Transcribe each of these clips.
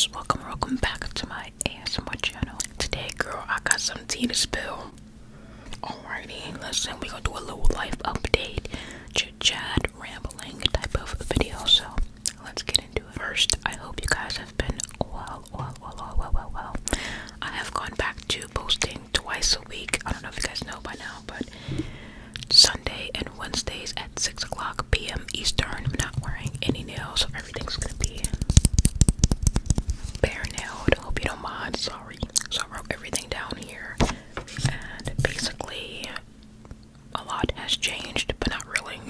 guys, welcome back to my ASMR channel. Today, girl, I got some tea to spill. Alrighty, listen, we gonna do a little life update, chit-chat, rambling type of video, so let's get into it. First, I hope you guys have been well. I have gone back to posting twice a week. I don't know if you guys know by now, but Sunday and Wednesdays at 6 o'clock p.m. Eastern. I'm not wearing any nails, so everything's gonna be bare nailed. Hope you don't mind. Sorry. So I wrote everything down here, and basically a lot has changed, but not really.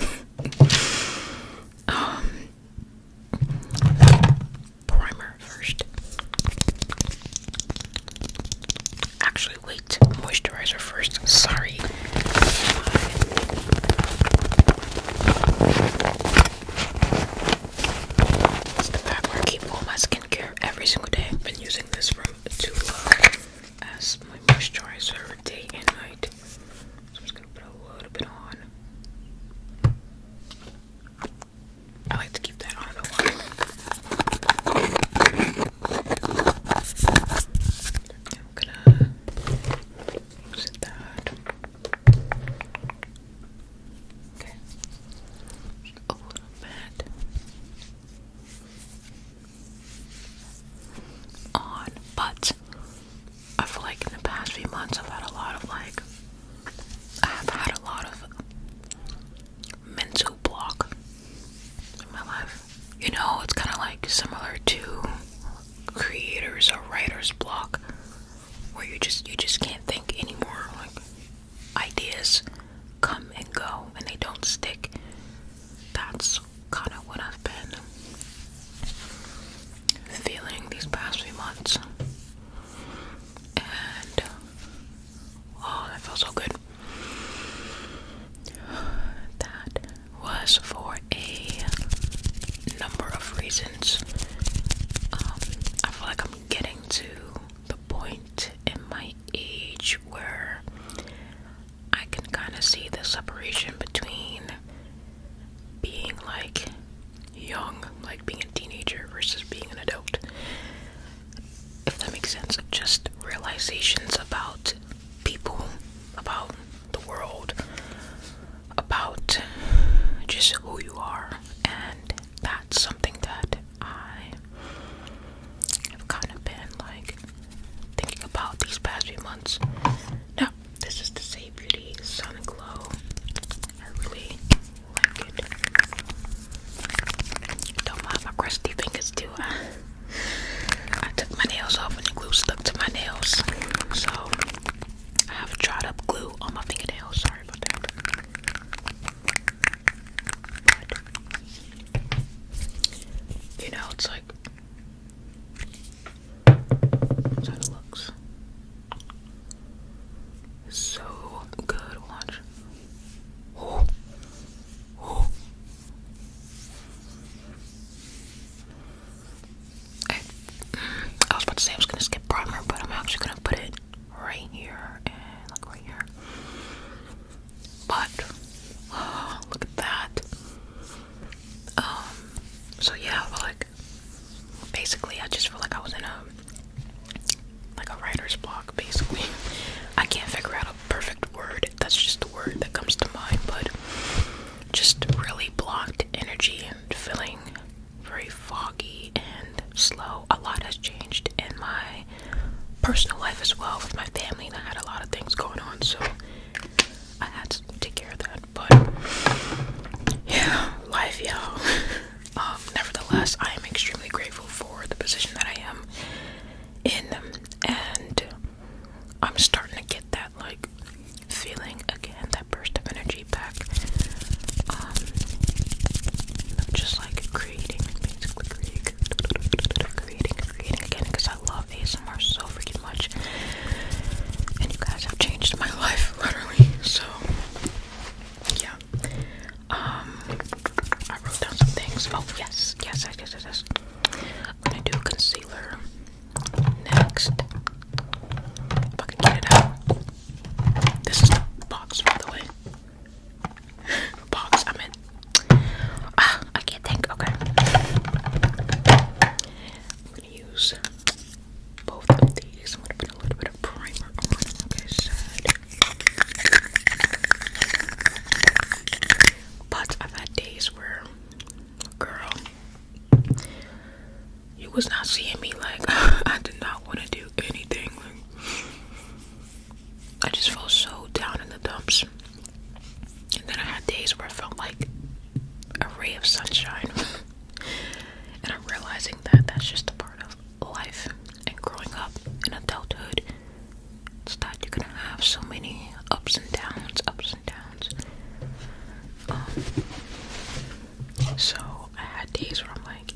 Primer first. Actually, wait. Moisturizer first. Sorry. It's the pack where I keep all my skincare every single day. I've been using this from Tula as my moisturizer day and night. So I'm just gonna put a little bit on. I like to keep that on the line. I'm gonna set that. Okay. Just a little bit on, but I feel like in the past few months I've had a lot of mental block in my life. You know, it's kind of like similar to creators or writers block, where you just can't think anymore. Like, ideas come and go and they don't stick. That's kind of what I've been feeling these past few months. And oh, that felt so good. That was for a number of reasons. I feel like I'm getting to the point in my age where I can kind of see the separation between being like young, like being a teenager, versus being an adult. If that makes sense, of just realizations about people, about the world, about just who you are. And that's something that I have kind of been like thinking about these past few months. Now, this is the Say Beauty Sun Glow. I really like it. Don't mind my crusty fingers too. I took my nails off and the glue stuck to my nails. So I have dried up glue on my fingernails. Sorry about that. But, you know, it's like, that's how it looks. It's so good. Watch. Oh. Oh. I was about to say I was gonna skip primer, but I'm actually gonna put it right here and like right here. But look at that. So yeah, like basically I just feel like I was in a writer's block. Basically, I can't figure out a perfect word. That's just the word that comes to mind, but just really blocked energy and feeling very foggy and slow. A lot has changed in my personal life as well with my family, and I had a lot of things going on, so I had to take care of that. But yeah, life, y'all. Nevertheless, I am extremely grateful for the position that I am in, and I'm starting to get that like feeling again, that burst of energy back. Just like creating again, because I love ASMR so freaking much, and you guys have changed my life literally. So yeah, I wrote down some things. Oh yes. I'm gonna do concealer next. If I can get it out. This is the box, by the way. Box, I meant. I can't think. Okay. I'm gonna use was not seeing me. Like, I did not want to do anything. Like, I just felt so down in the dumps. And then I had days where I felt like a ray of sunshine. And I'm realizing that that's just a part of life and growing up in adulthood. It's that you're gonna have so many ups and downs, so I had days where I'm like,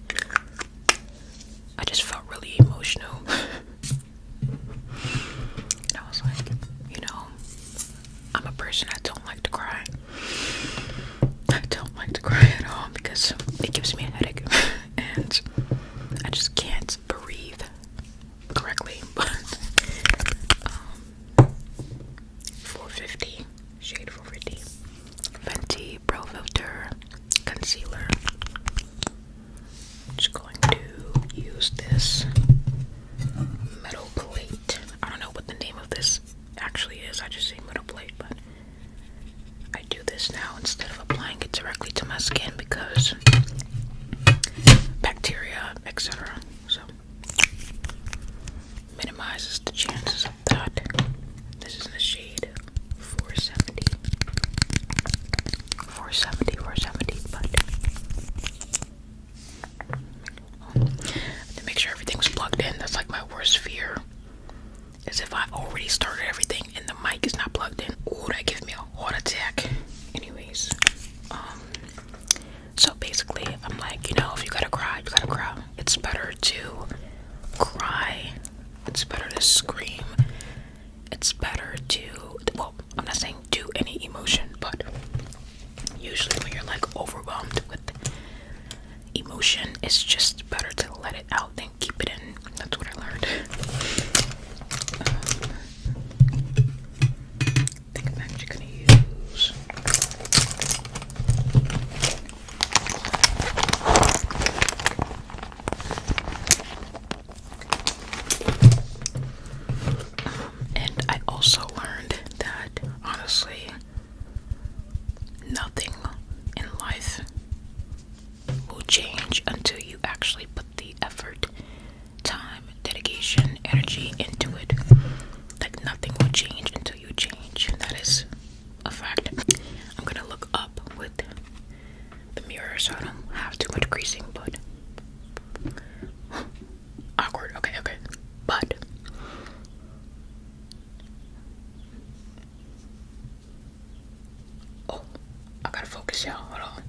I just felt really emotional. And I was like, I'm a person that don't like to cry. I don't like to cry at all because it gives me a headache and I just can't breathe correctly. But 450 shade 450 Fenty Pro Filter concealer. I'm just going to use this metal plate. I don't know what the name of this actually is. I just say metal plate, but I do this now instead of applying it directly to my skin because bacteria, etc. So minimizes the chances of that. This is in the shade 470, but to make sure everything's plugged in. That's like my worst fear, is if I already started everything and the mic is not plugged in. Oh, that gives me a heart attack. Anyways, so basically I'm like, if you gotta cry, you gotta cry. It's better to cry, it's better to scream, it's better to, well, I'm not saying do any emotion, but usually when you're like overwhelmed with emotion, it's just better to let it out than keep it in. That's what I learned. I think I'm actually gonna use and I also learned that honestly nothing in life will change until you actually put the effort, time, dedication, energy into it. Like nothing will change until you change. That is a fact. I'm gonna look up with the mirror so I don't have too much creasing, but awkward. Okay. But oh, I gotta focus, y'all. Hold on.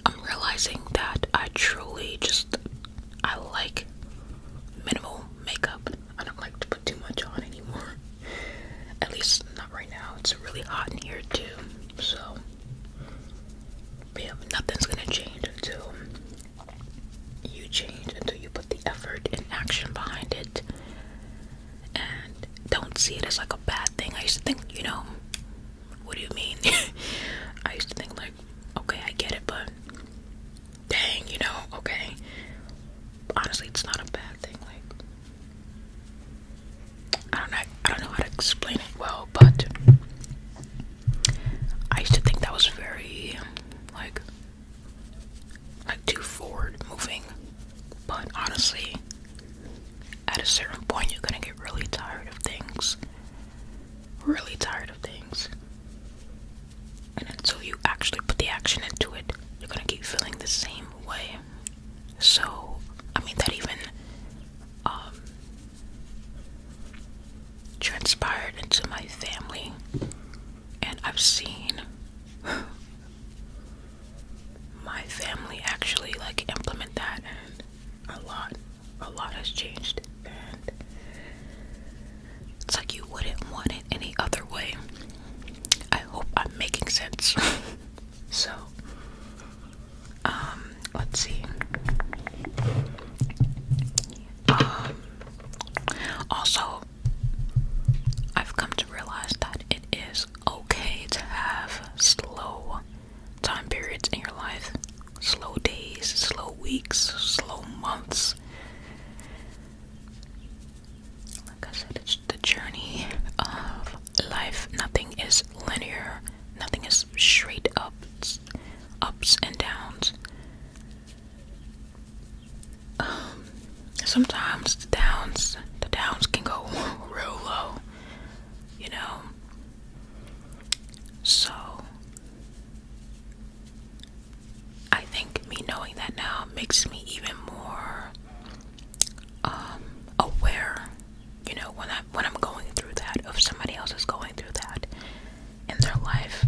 I'm realizing that I like minimal makeup. I don't like to put too much on anymore. At least not right now. It's really hot in here too. So yeah, nothing's gonna change until you change, until you put the effort and action behind it. And don't see it as like a bad thing. I used to think, what do you mean? I used to think like, okay, I get it, but dang, okay. Honestly, it's not a bad thing. Like, I don't know how to explain it well, but I used to think that was very like too forward moving. But honestly, at a certain point, you're gonna get really tired of things. Really tired of things. And until you actually put the action into it, you're gonna keep feeling the same way. So, that even transpired into my family, and I've seen my family actually like implement that, and a lot has changed, and it's like you wouldn't want it any other way. I hope I'm making sense. So let's see. Also, I've come to realize that it is okay to have slow time periods in your life. Slow days, slow weeks, slow months. Like I said, it's the journey of life. Nothing is linear. Nothing is straight up. It's ups and downs. sometimes the downs can go real low, you know. So I think me knowing that now makes me even more aware, you know, when I'm going through that, if somebody else is going through that in their life.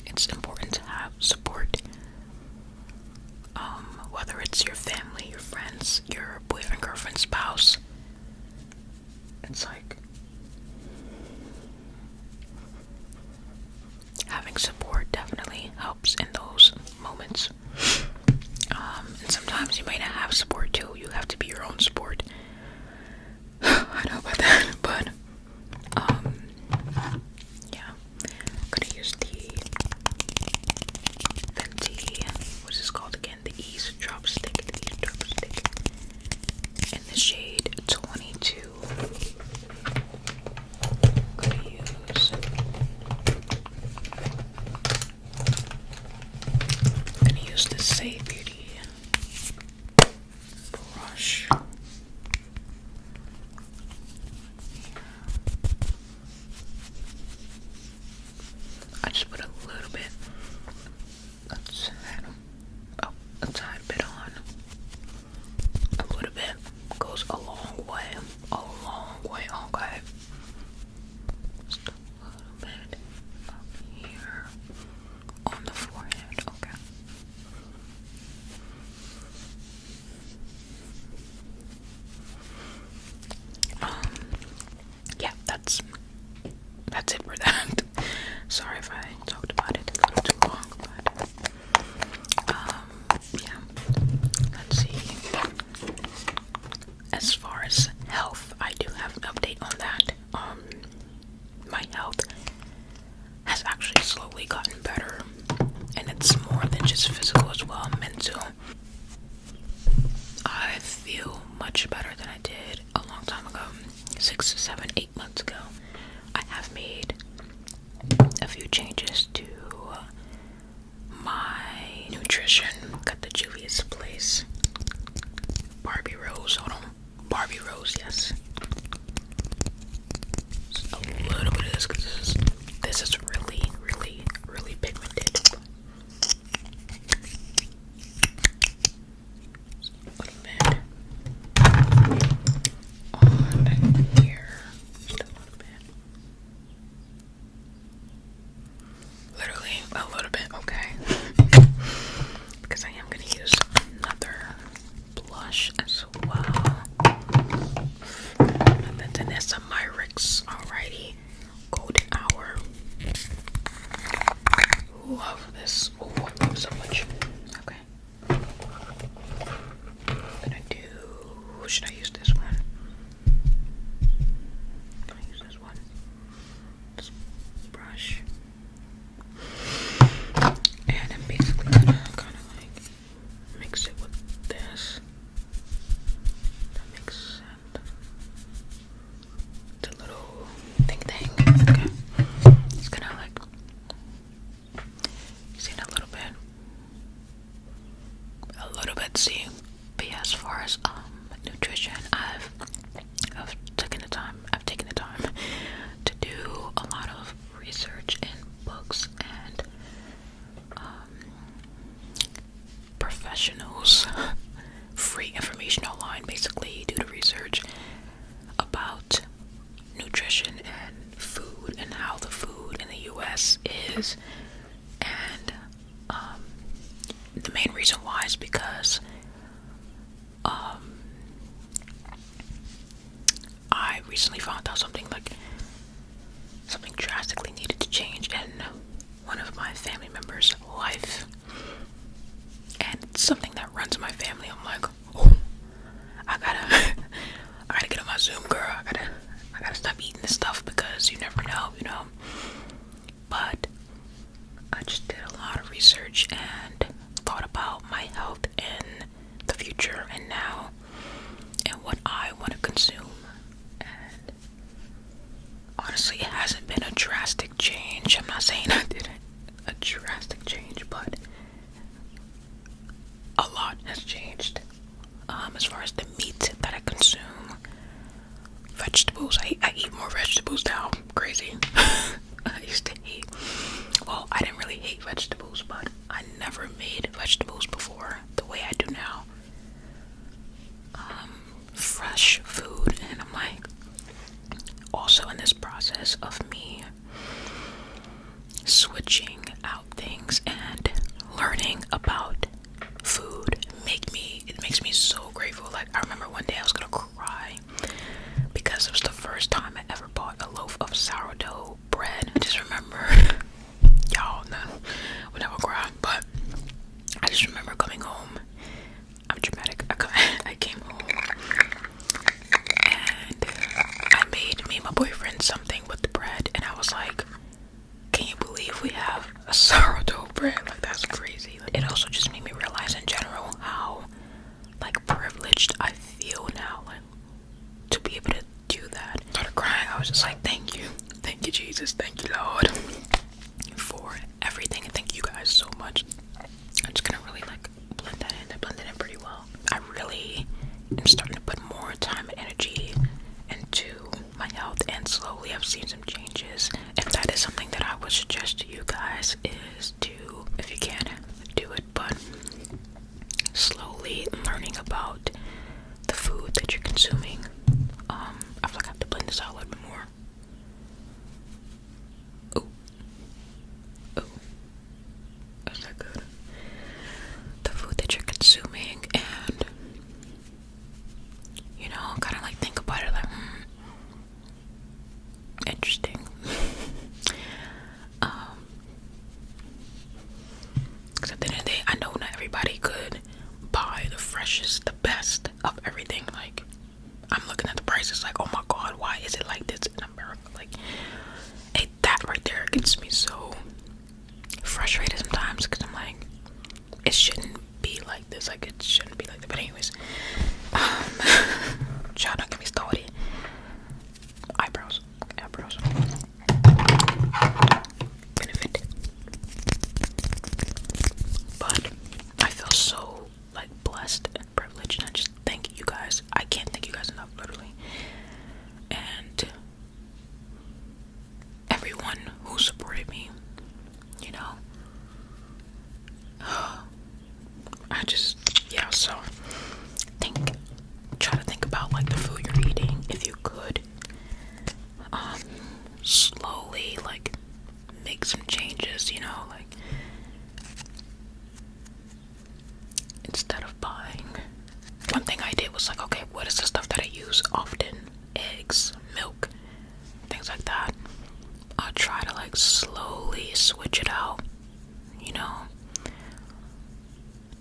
It's important to have support, whether it's your family, your friends, your boyfriend, girlfriend, spouse. It's like having support definitely helps in those moments. And sometimes you might not have support too. You have to be your own support. I know about that, but yeah. I'm gonna use the Fenty, what's this called again? The Ease Drop Stick. In the shade 22. I'm gonna use the Say Beauty brush. I just put a little bit, a tiny bit on. A little bit goes a long way, okay. Just a little bit up here on the forehead, okay. Yeah, that's it for that. Sorry if I talked about it a little too long, but yeah. Let's see. As far as health, I do have an update on that. My health has actually slowly gotten better, and it's more than just physical as well, mental. I feel much better than I did a long time ago, 6, 7, 8 months ago. I have made a few changes to my nutrition. Got the Juvia's Place Barbie Rose. Hold on. Barbie Rose, yes. Just a little bit of this because this is really, really, really pigmented. Just a little bit on here. Just a little bit. Literally a little bit, okay. Because I am going to use another blush as well. The Danessa Myricks, alrighty. Golden Hour. Love this. Oh, I love it so much. Okay. I'm gonna do. Should I use this one? Can I use this one? This brush. And I'm basically gonna kind of like mix it with this. That makes sense. The little thing. Okay. It's gonna like. See a little bit. See. But yeah, as far as nutrition, I've taken the time. To do a lot of research in books and professionals, free information online. Basically, do the research about nutrition and food and how the food in the U.S. is, and the main reason why is because I recently found out something drastically needed to change in one of my family members' life, and it's something that runs in my family. I'm like, oh, I gotta get on my Zoom, girl. I gotta stop eating this stuff because you never know, you know. But I just did a lot of research and thought about my health in the future and now, and what I want to consume. And honestly, it hasn't been a drastic change. I'm not saying I did a drastic change, but a lot has changed as far as the meat that I consume, vegetables, I eat more vegetables now. Crazy. I used to hate, well, I didn't really hate vegetables, but I never made vegetables before the way I do now. Fresh food, and I'm like, also in this process of me switching out things and learning about food, it makes me so grateful. Like, I remember one day I was gonna cry because it was the first time I ever bought a loaf of sourdough bread. I just remember, y'all know, would never cry, but I just remember coming home. I'm dramatic. I came home and I made me and my boyfriend something with the bread, and I was like, can you believe we have a sourdough bread? Like, that's crazy. It also just made me realize in general how, like, privileged I feel now, like, to be able to do that. I started crying. I was just like, thank you Jesus, thank you Lord for everything, and thank you guys so much. I'm just gonna really like blend that in. I blended in pretty well. I really am starting to put more time and energy into my health, and slowly I've seen some changes. If that is something that I would suggest to you guys, is to, if you can, do it, but slowly learning about the food that you're consuming. I feel like I have to blend this out a little bit more. Ooh, is that good? The food that you're consuming, and you know, kind of like think about it like, interesting. Because at the end of the day, I know not everybody could buy the freshest, the best of everything. Like, I'm looking at the prices like, oh my god, why is it like this in America? Like, hey, that right there gets me so frustrated sometimes, because I'm like, it shouldn't be like this. Like, it shouldn't be like that. But anyways, child, don't get me started. Eyebrows. Benefit. But I feel so like blessed and privileged, and I just thank you guys. I can't thank you guys enough, literally. And everyone who supported me, you know. So try to think about like the food you're eating, if you could. Slowly like make some changes, you know, like instead of buying. One thing I did was like, okay, what is the stuff that I use often? Eggs, milk, things like that. I'll try to like slowly switch it out, you know.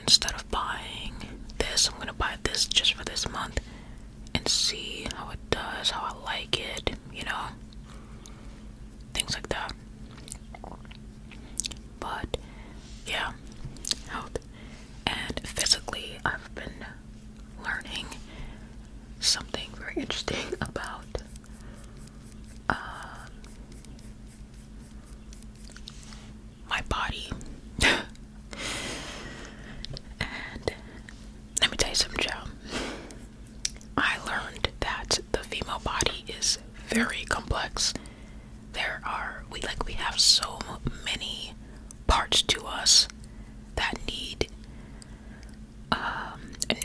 Instead of buying this, I'm gonna buy this just for this month and see how it does, how I like it, you know, things like that. But yeah, health and physically, I've been learning something very interesting about my body. And let me tell you something, child. I learned that the female body is very complex. We have so many parts to us that need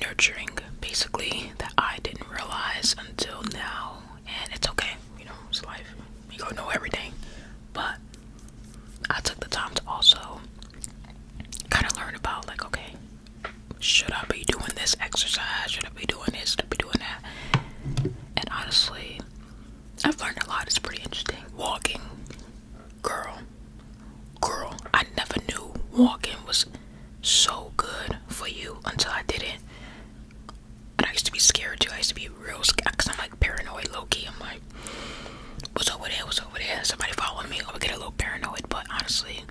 nurturing, basically, that I didn't realize until now. And it's okay, you know, it's life. You don't know everything. But I took the time to also kind of learn about, like, okay, should I be doing this exercise? Should I be doing this? Should I be doing that? And honestly, I've learned a lot. It's pretty interesting. Walking. Girl, I never knew walking was so good for you until I did it. And I used to be scared too. I used to be real scared because I'm like paranoid, low-key. I'm like, what's over there? Somebody following me. I would get a little paranoid. But honestly,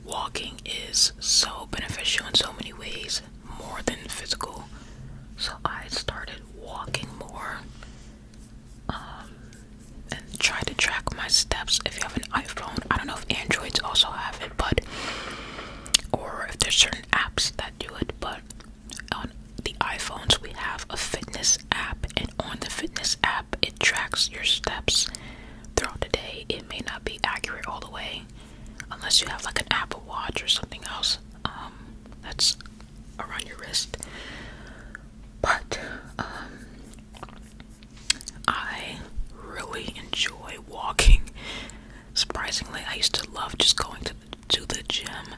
walking is so beneficial in so many ways, more than physical. So I started walking more, and try to track my steps. If you have an iPhone, I don't know if Androids also have it, but or if there's certain apps that do it, but on the Apple Watch or something else that's around your wrist. But I really enjoy walking. Surprisingly, I used to love just going to the gym,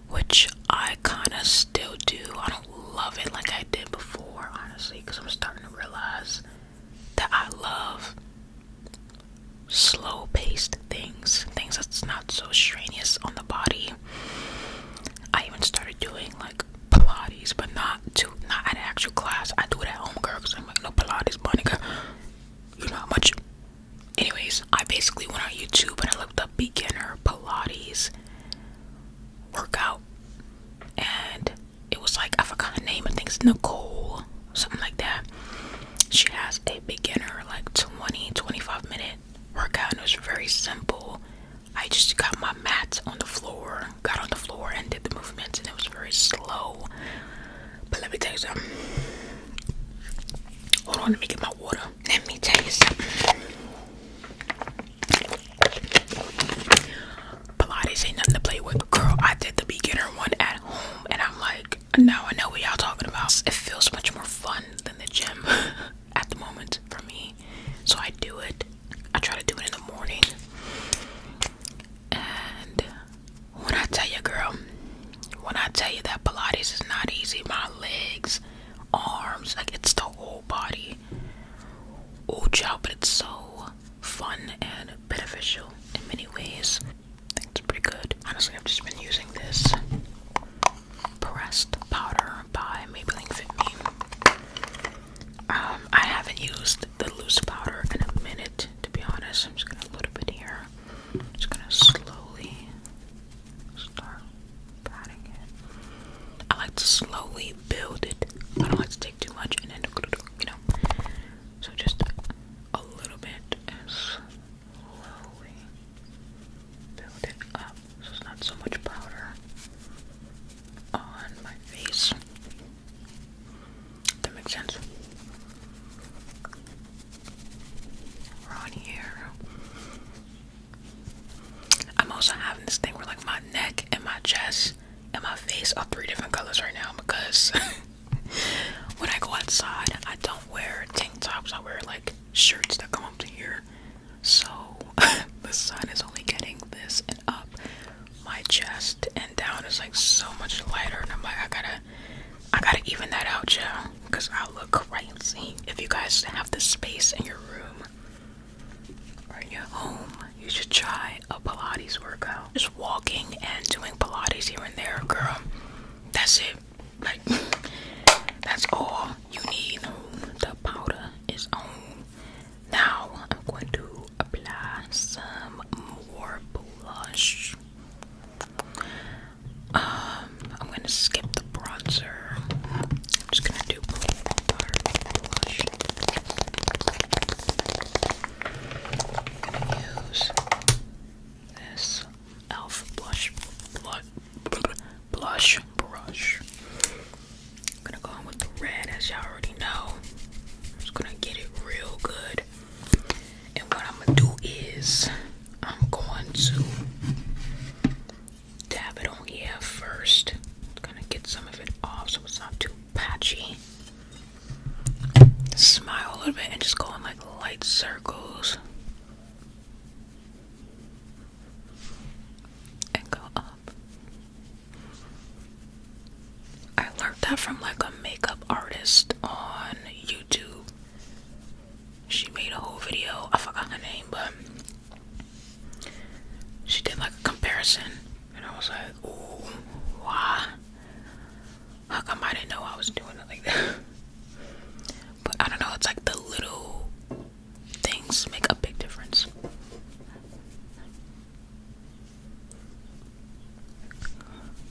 which I kind of still do. I don't love it like I did before, honestly, because I'm starting to realize that I love slow-paced things that's not so strenuous on the body. I even started doing like Pilates, but not at an actual class. I do it at home, girl, because I'm like, no Pilates, bunny girl. You know how much. Anyways, I basically went on YouTube and I looked up beginner Pilates workout, and it was like, I forgot her name. I think it's Nicole, something like that. She has a beginner like 20-25 minute workout, and it was very simple. I just got my mat on the floor, and did the movements, and it was very slow. But let me tell you something. Hold on, let me get my water. Let me tell you something. Pilates ain't nothing to play with. Girl, I did the beginner one at home, and I'm like, now I know what y'all talking about. It feels much more fun than the gym at the moment for me. So I do it. I try to do it in the morning. And when I tell you, girl, when I tell you that Pilates is not easy, my legs, arms, like it's the whole body. Oh, child, but it's so fun and beneficial in many ways. I think it's pretty good. Honestly, I've just been using this pressed powder by Maybelline Fit Me. I haven't used the loose powder in a minute, to be honest. I'm just gonna put a bit here. Just gonna slowly start patting it. I like to slowly build it. I don't like to take too much and then, you know. So just a little bit and slowly build it up. So it's not so much powder on my face. That makes sense. Around here. I'm also having this thing where like my neck and my chest and my face are 3 different colors right now, because when I go outside, I don't wear tank tops. I wear like shirts that come up to here. So the sun is only getting this and up. My chest and down is like so much lighter, and I'm like, I gotta even that out, y'all, because I look crazy. If you guys have the space in your room or in your home, you should try a Pilates workout. Just walking and doing Pilates here and there, girl. That's it. Like, that's all you need. The powder is on. Now I'm going to apply some more blush. I'm going to skip the bronzer. I'm just going to do powder blush. I'm going to use this e.l.f. blush brush. I'm going to go in with the red, as y'all already know. I'm just going to get it real good. And what I'm going to do is I'm going to dab it on here first. Gonna get some of it off so it's not too patchy. Smile a little bit and just go in like light circles. And go up. I learned that from like a makeup artist on YouTube. She made a whole video. I forgot her name, but she did like a comparison. And I was like, ooh, why? How come I didn't know I was doing it like that? But I don't know, it's like the little things make a big difference.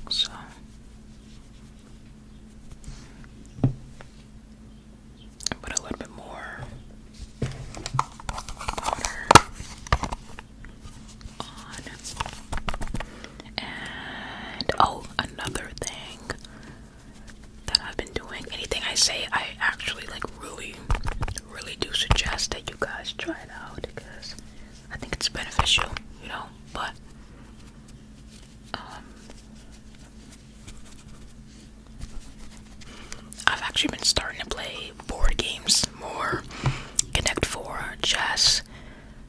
So I put a little bit more powder on. games, more Connect 4, chess,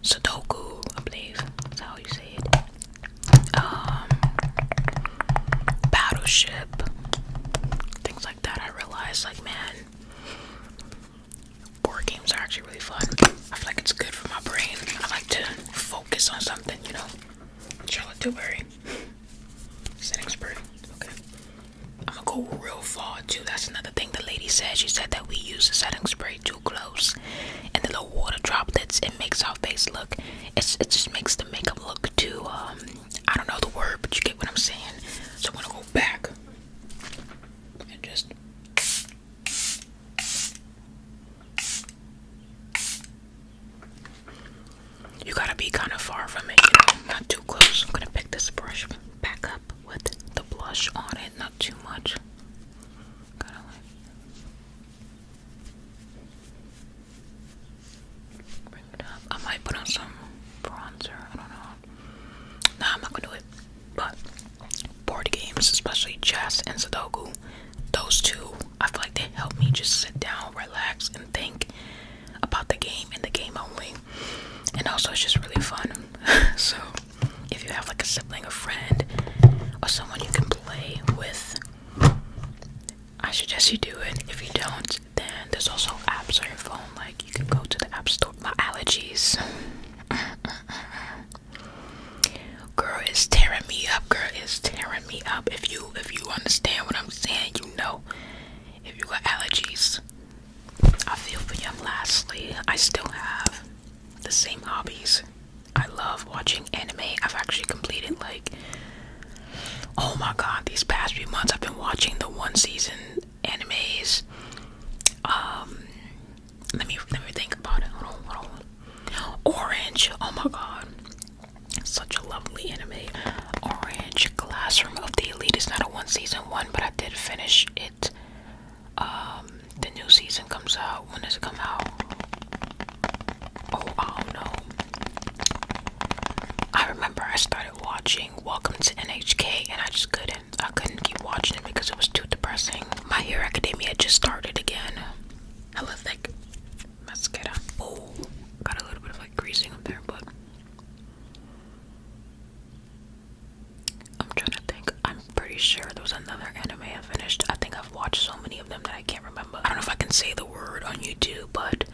Sudoku, I believe that's how you say it. Battleship, things like that. I realized, like, man, board games are actually really fun. I feel like it's good for my brain. I like to focus on something, you know. Charlotte Tilbury, setting spray. Okay, I'm gonna go real far too. That's another thing the lady said. She said that we use the setting spray too close, and the little water droplets, it makes our face look. It just makes the makeup look too. I don't know the word, but you get what I'm saying. So I'm gonna go back and just. You gotta be kind of far from it, you know, not too close. I'm gonna pick this brush back up with the blush on it, not too much. Kinda like bring it up. I might put on some bronzer, I don't know. Nah, I'm not gonna do it. But board games, especially chess and Sudoku, those two, I feel like they help me just sit down, relax, and think about the game and the game only. And also, it's just really fun. So, if you have like a sibling, a friend, or someone you can play with, I suggest you do it. If you don't, then there's also apps on your phone. Like, you can go to the app store. My allergies, girl, is tearing me up. Girl, is tearing me up. If you understand what I'm saying, you know. If you got allergies, I feel for you. Lastly, I still have the same hobbies. I love watching anime. I've actually completed, like, oh my god, these past few months I've been watching the one season animes. Let me think about it. Hold on. Orange, oh my god, such a lovely anime. Orange Classroom of the Elite is not a one season one, but I did finish it. The new season comes out. When does it come out? Oh, I don't know. I remember I started watching Welcome to NHK and I just couldn't keep watching it because it was too depressing. My Hero Academia just started again. Hella thick mascara. Oh, got a little bit of like greasing up there, but I'm trying to think. I'm pretty sure there was another anime I finished. I think I've watched so many of them that I can't remember. I don't know if I can say the word on YouTube, but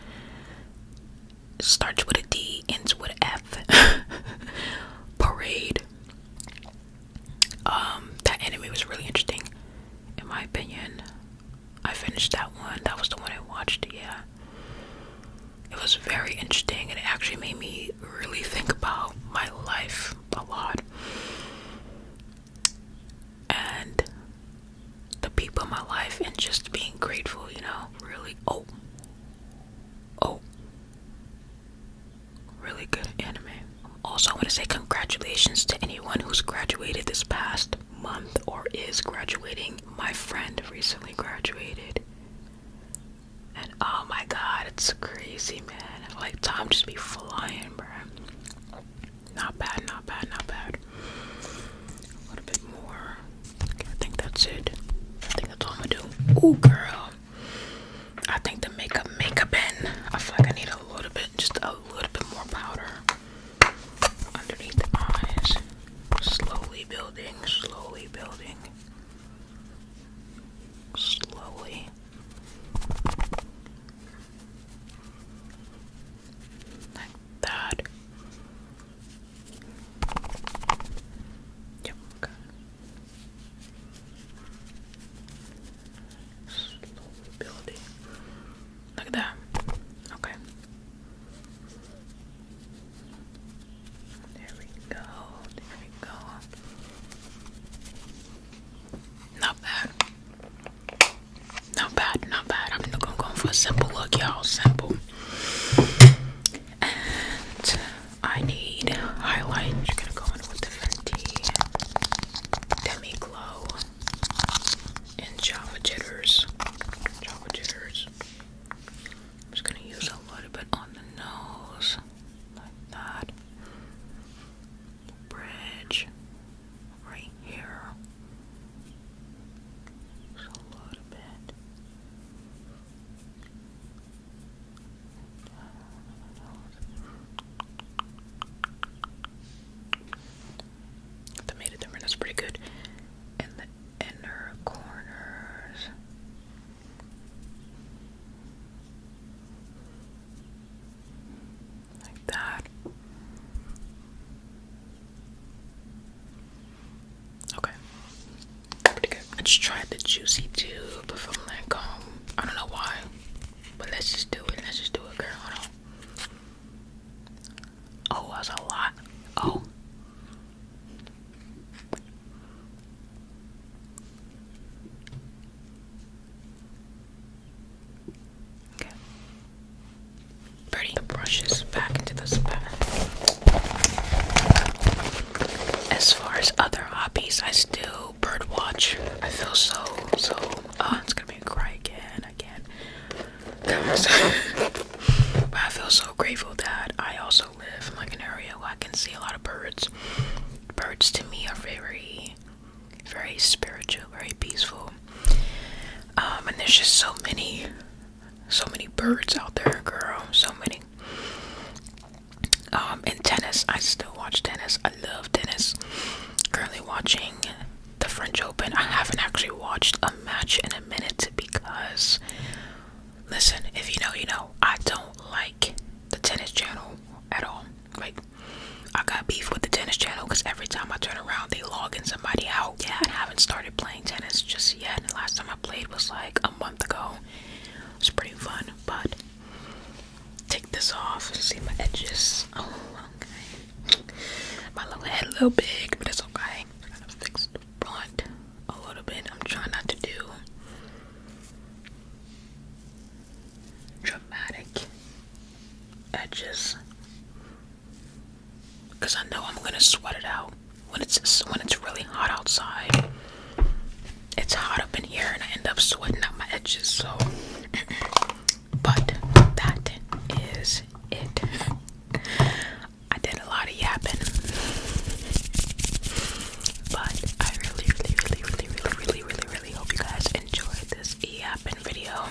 it starts with a D, ends with an F. Parade. That anime was really interesting, in my opinion. I finished that one. That was the one I watched, yeah. It was very interesting, and it actually made me really think about my life a lot. And the people in my life, and just being grateful, you know, really. Oh. Really good anime. Also, I want to say congratulations to anyone who's graduated this past month or is graduating. My friend recently graduated. And oh my god, it's crazy, man. Like, time just be flying, bro. Not bad, not bad, not bad. A little bit more. Okay, I think that's it. I think that's all I'm gonna do. Ooh, girl. I think the makeup in. I feel like I need a little bit, just a little bit more powder underneath the eyes. Slowly building, slowly building. Slowly. Like that. Yep, okay. Slowly building. Like that. Okay. There we go. There we go. just tried the Juicy Tube from Lancome. I don't know why, but let's just do it. Let's just do it, girl. Hold on. Oh, that's a lot. Oh. Okay. Pretty. The brushes back into the bag. As far as other hobbies, I still bird watch. I feel so, it's gonna be a cry again. But I feel so grateful that I also live in like an area where I can see a lot of birds. Birds to me are very, very spiritual, very peaceful. And there's just so many birds out there, girl. So many. And tennis, I still watch tennis. I love tennis. Currently watching the French Open. I haven't actually watched a match in a minute because, listen, if you know, you know, I don't like the tennis channel at all. Like, I got beef with the tennis channel because every time I turn around, they log in somebody out. Yeah, I haven't started playing tennis just yet. The last time I played was like a month ago. It was pretty fun, but take this off. See my edges. Oh, okay. My little head a little big, but it's okay. I gotta fix the front a little bit. I'm trying not to do dramatic edges because I know I'm gonna sweat it out when it's really hot outside. It's hot up in here and I end up sweating out my edges, so but that is it. I did a lot of yapping, but I really hope you guys enjoyed this yapping video,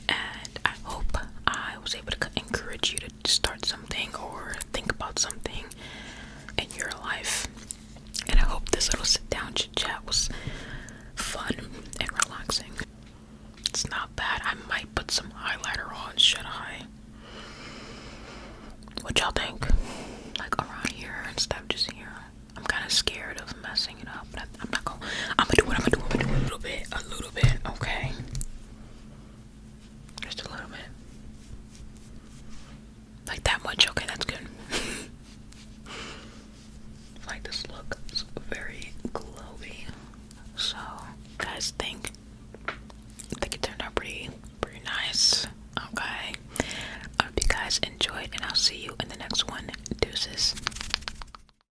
and I hope I was able to encourage you to start something or think about something in your life. And I hope this little sit down chit chat was fun and relaxing. It's not bad. I might put some highlighter on, should I? What y'all think? Like around here instead of just here. I'm kind of scared of messing it up, but I'm not gonna. I'm gonna do it a little bit, okay? Just a little bit. Like that much, okay, that's good. I like this look. It's very glowy. So, guys think